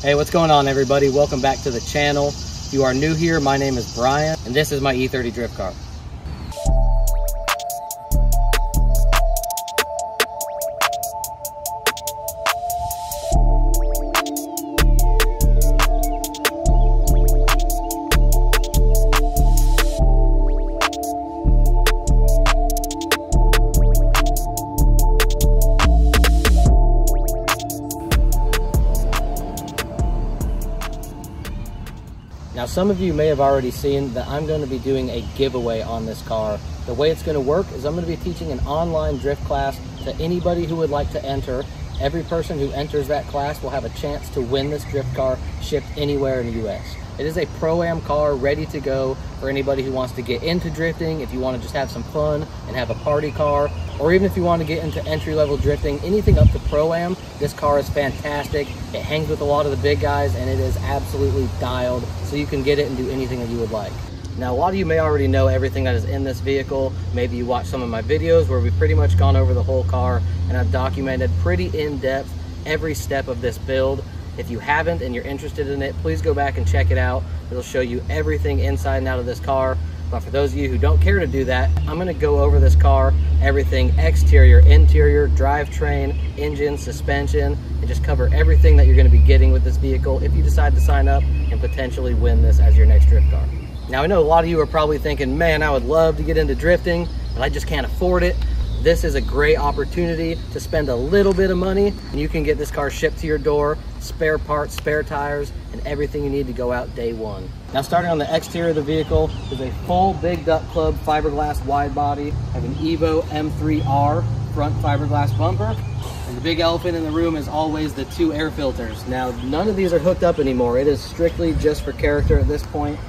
Hey, what's going on, everybody? Welcome back to the channel. If you are new here, my name is Brian, and this is my E30 drift car. Now, some of you may have already seen that I'm going to be doing a giveaway on this car. The way it's going to work is I'm going to be teaching an online drift class to anybody who would like to enter. Every person who enters that class will have a chance to win this drift car shipped anywhere in the US. It is a Pro-Am car ready to go for anybody who wants to get into drifting, if you want to just have some fun and have a party car, or even if you want to get into entry-level drifting, anything up to Pro-Am, this car is fantastic. It hangs with a lot of the big guys, and it is absolutely dialed, so you can get it and do anything that you would like. Now, a lot of you may already know everything that is in this vehicle. Maybe you watched some of my videos where we've pretty much gone over the whole car, and I've documented pretty in-depth every step of this build. If you haven't and you're interested in it, please go back and check it out. It'll show you everything inside and out of this car. But for those of you who don't care to do that, I'm gonna go over this car, everything exterior, interior, drivetrain, engine, suspension, and just cover everything that you're gonna be getting with this vehicle if you decide to sign up and potentially win this as your next drift car. Now, I know a lot of you are probably thinking, man, I would love to get into drifting, but I just can't afford it. This is a great opportunity to spend a little bit of money, and you can get this car shipped to your door, spare parts, spare tires, and everything you need to go out day one. Now, starting on the exterior of the vehicle is a full Big Duck Club fiberglass wide body. I have an Evo M3R front fiberglass bumper. And the big elephant in the room is always the two air filters. Now, none of these are hooked up anymore. It is strictly just for character at this point.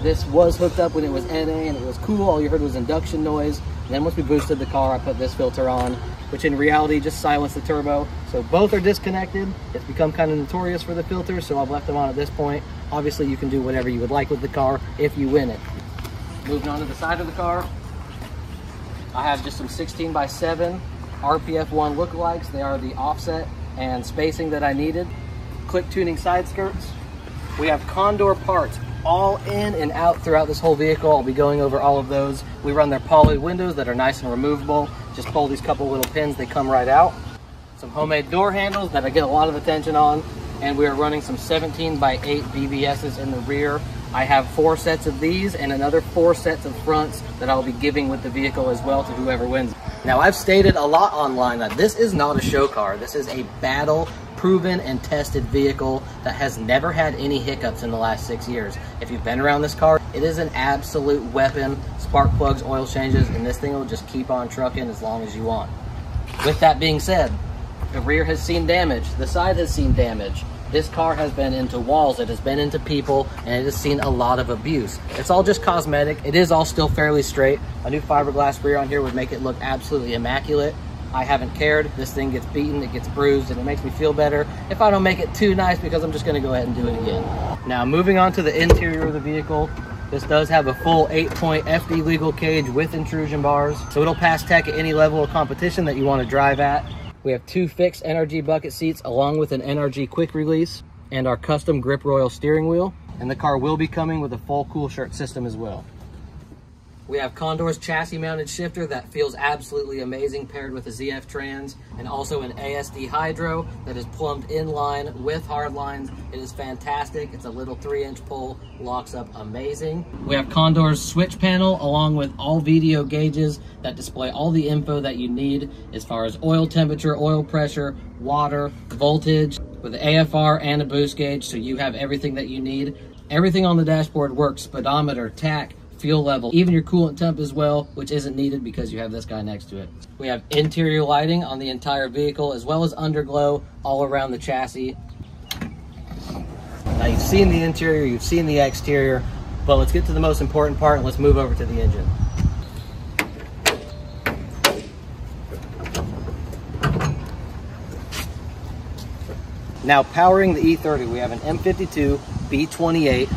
This was hooked up when it was NA and it was cool. All you heard was induction noise. And then once we boosted the car, I put this filter on, which in reality just silenced the turbo. So both are disconnected. It's become kind of notorious for the filter, so I've left them on at this point. Obviously, you can do whatever you would like with the car if you win it. Moving on to the side of the car, I have just some 16x7 RPF1 lookalikes. They are the offset and spacing that I needed. Click tuning side skirts. We have Condor parts all in and out throughout this whole vehicle. I'll be going over all of those. We run their poly windows that are nice and removable. Just pull these couple little pins, they come right out. Some homemade door handles that I get a lot of attention on. And we are running some 17x8 BBSs in the rear. I have 4 sets of these and another 4 sets of fronts that I'll be giving with the vehicle as well to whoever wins. Now, I've stated a lot online that this is not a show car. This is a battle proven and tested vehicle that has never had any hiccups in the last 6 years. If you've been around this car, it is an absolute weapon. Spark plugs, oil changes, and this thing will just keep on trucking as long as you want. With that being said, the rear has seen damage, the side has seen damage. This car has been into walls, it has been into people, and it has seen a lot of abuse. It's all just cosmetic. It is all still fairly straight. A new fiberglass rear on here would make it look absolutely immaculate. I haven't cared. This thing gets beaten, it gets bruised, and it makes me feel better if I don't make it too nice, because I'm just gonna go ahead and do it again. Now, moving on to the interior of the vehicle, this does have a full 8-point FD legal cage with intrusion bars, so it'll pass tech at any level of competition that you wanna drive at. We have 2 fixed NRG bucket seats along with an NRG quick release and our custom Grip Royal steering wheel, and the car will be coming with a full cool shirt system as well. We have Condor's chassis mounted shifter that feels absolutely amazing paired with a ZF Trans, and also an ASD Hydro that is plumbed in line with hard lines. It is fantastic. It's a little 3-inch pull, locks up amazing. We have Condor's switch panel along with all VDO gauges that display all the info that you need as far as oil temperature, oil pressure, water, voltage, with the AFR and a boost gauge, so you have everything that you need. Everything on the dashboard works: speedometer, tach, fuel level, even your coolant temp as well, which isn't needed because you have this guy next to it. We have interior lighting on the entire vehicle, as well as underglow all around the chassis. Now, you've seen the interior, you've seen the exterior, but let's get to the most important part and let's move over to the engine. Now, powering the E30, we have an M52 B28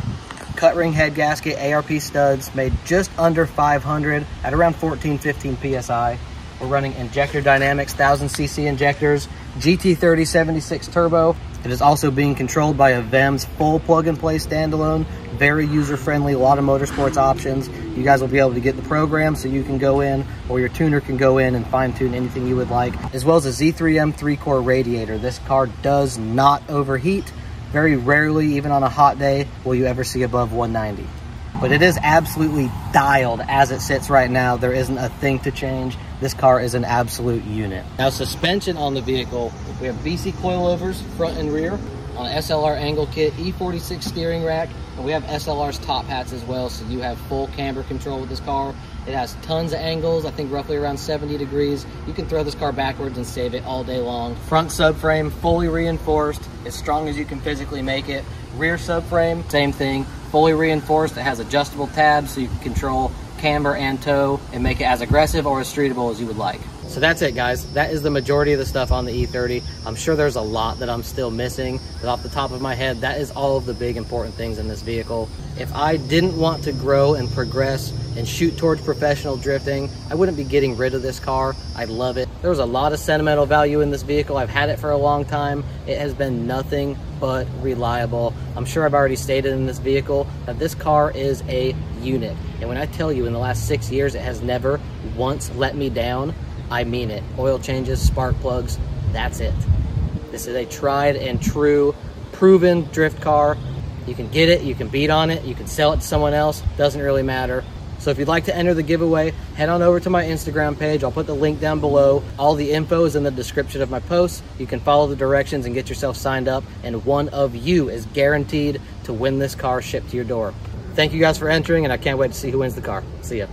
cut ring head gasket, ARP studs, made just under 500 at around 14-15 PSI. We're running Injector Dynamics 1000cc injectors, GT30 76 turbo, It is also being controlled by a VEMS full plug-and-play standalone, very user-friendly, a lot of motorsports options. You guys will be able to get the program so you can go in, or your tuner can go in and fine-tune anything you would like, as well as a Z3M 3-core radiator. This car does not overheat. Very rarely, even on a hot day, will you ever see above 190. But it is absolutely dialed as it sits right now. There isn't a thing to change. This car is an absolute unit. Now, suspension on the vehicle, we have BC coilovers front and rear on SLR angle kit, E46 steering rack, and we have SLR's top hats as well, so you have full camber control with this car. It has tons of angles, I think roughly around 70 degrees. You can throw this car backwards and save it all day long. Front subframe, fully reinforced, as strong as you can physically make it. Rear subframe, same thing, fully reinforced. It has adjustable tabs so you can control camber and tow and make it as aggressive or as streetable as you would like. So that's it, guys. That is the majority of the stuff on the E30. I'm sure there's a lot that I'm still missing, but off the top of my head, that is all of the big important things in this vehicle. If I didn't want to grow and progress and shoot towards professional drifting, I wouldn't be getting rid of this car. I love it. There was a lot of sentimental value in this vehicle. I've had it for a long time. It has been nothing but reliable. I'm sure I've already stated in this vehicle that this car is a unit. And when I tell you in the last 6 years, it has never once let me down, I mean it. Oil changes, spark plugs, that's it. This is a tried and true, proven drift car. You can get it, you can beat on it, you can sell it to someone else, doesn't really matter. So if you'd like to enter the giveaway, head on over to my Instagram page. I'll put the link down below. All the info is in the description of my posts. You can follow the directions and get yourself signed up, and one of you is guaranteed to win this car shipped to your door. Thank you guys for entering, and I can't wait to see who wins the car. See ya.